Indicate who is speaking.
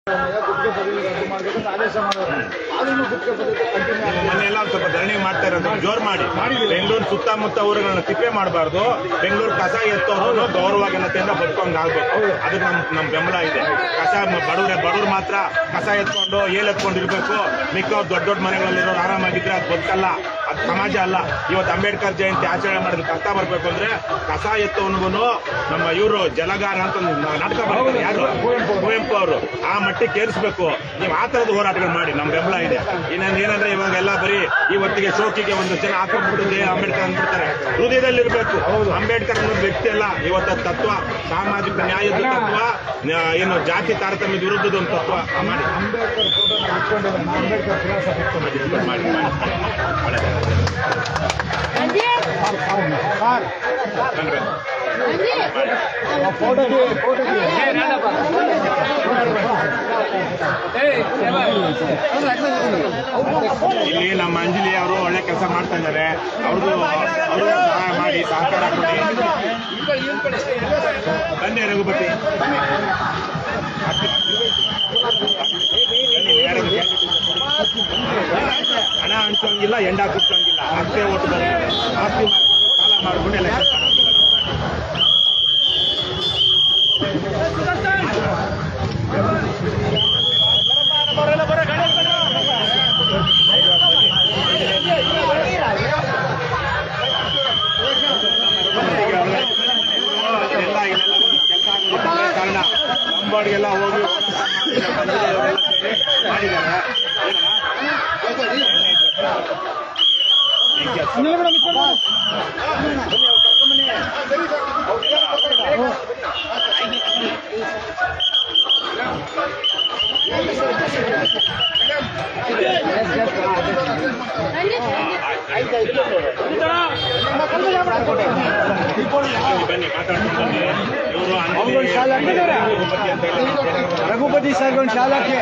Speaker 1: ಗುತ್ತಿಗೆ ಪದವಿ ರದ್ದು ಮಾಡಬೇಕಂತ ಆದೇಶ ಮಾಡೋದು. ಅದನ್ನು ಗುತ್ತಿಗೆ ಪದವಿ ಕಂಟಿನ್ಯೂ
Speaker 2: ಮನೆಯೆಲ್ಲ ಒಂದು ಸ್ವಲ್ಪ ಧರಣಿ ಮಾಡ್ತಾ ಇರೋದು ಜೋರ್ ಮಾಡಿ ಬೆಂಗಳೂರು ಸುತ್ತಮುತ್ತ ಊರುಗಳನ್ನ ತಿಪ್ಪೆ ಮಾಡಬಾರ್ದು. ಬೆಂಗಳೂರು ಕಸ ಎತ್ತೋರು ಗೌರವಘನತೆಯಿಂದ ಬದುಕೊಂಡ್ ಆಗ್ಬೇಕು. ಅದಕ್ಕೆ ನಮ್ ಬೆಂಬಲ ಇದೆ. ಕಸ ಬಡವ್ರು ಮಾತ್ರ ಕಸ ಎತ್ಕೊಂಡು ಎತ್ಕೊಂಡಿರ್ಬೇಕು. ಮಿಕ್ಕ ದೊಡ್ಡ ಮನೆಗಳಲ್ಲಿರೋರು ಆರಾಮಾಗಿದ್ರೆ ಅದು ಬದುಕಲ್ಲ, ಅದು ಸಮಾಜ ಅಲ್ಲ. ಇವತ್ತು ಅಂಬೇಡ್ಕರ್ ಜಯಂತಿ ಆಚರಣೆ ಮಾಡಿದ್ರೆ ಕಷ್ಟ ಬರ್ಬೇಕು ಅಂದ್ರೆ ಕಸ ಎತ್ತವನಿಗೂ ನಮ್ಮ ಇವರು ಜಲಗಾರ ಅಂತ ನಾಟಕ ಬರ್ತಾರೆ ಯಾರು ಕುವೆಂಪು ಅವರು ಆ ಮಟ್ಟಿಗೆ ಏರಿಸಬೇಕು. ನೀವು ಆ ತರದ ಹೋರಾಟಗಳು ಮಾಡಿ, ನಮ್ ಬೆಂಬಲ ಇದೆ. ಏನಂದ್ರೆ ಇವಾಗೆಲ್ಲ ಬರೀ ಇವತ್ತಿಗೆ ಶೋಕಿಗೆ ಒಂದು ಜನ ಹಾಕೊಂಡ್ಬಿಟ್ಟಿದೆ ಅಂಬೇಡ್ಕರ್ ಅಂದ್ಬಿಡ್ತಾರೆ. ಹೃದಯದಲ್ಲಿರ್ಬೇಕು. ಅಂಬೇಡ್ಕರ್ ಅನ್ನೋದು ವ್ಯಕ್ತಿ ಅಲ್ಲ, ಇವತ್ತ ತತ್ವ, ಸಾಮಾಜಿಕ ನ್ಯಾಯದ ತತ್ವ, ಏನು ಜಾತಿ ತಾರತಮ್ಯದ ವಿರುದ್ಧದ ಒಂದು ತತ್ವ ಮಾಡಿ.
Speaker 1: ಅಂಬೇಡ್ಕರ್ ಫೋಟೋ ಅಂಬೇಡ್ಕರ್ ಫಿಲಾಸಫಿ ಮಾಡಿ
Speaker 2: ಇಲ್ಲಿ ನಮ್ಮ ಅಂಜಲಿ ಅವರು ಒಳ್ಳೆ ಕೆಲಸ ಮಾಡ್ತಾ ಇದ್ದಾರೆ. ಅವ್ರಿಗೂ ಸಹಾಯ ಮಾಡಿ, ಸಹಕಾರ ಕೊಡಿ. ಬನ್ನಿ ರಘುಪತಿ, ಹಣ ಹಂಚೋಂಗಿಲ್ಲ, ಎಂಡ ಕುಟ್ಟೋಂಗಿಲ್ಲ. ಆಸ್ತಿ ಓಟು ಬರೋದು, ಆಸ್ತಿ ಸಾಲ ಮಾಡ್ಕೊಂಡು ಎಲ್ಲ ಕಾರಣ ನಂಬಾಡಿಗೆಲ್ಲ ಹೋಗಿ ಮಾಡಿದ್ದಾರೆ. ಬನ್ನಿ ಮಾತಾಡ್ತೀನಿ. ಇವರು
Speaker 1: ರಘುಪತಿ ಸರ್ ಒಂದು ಶಾಲಕ್ಕೆ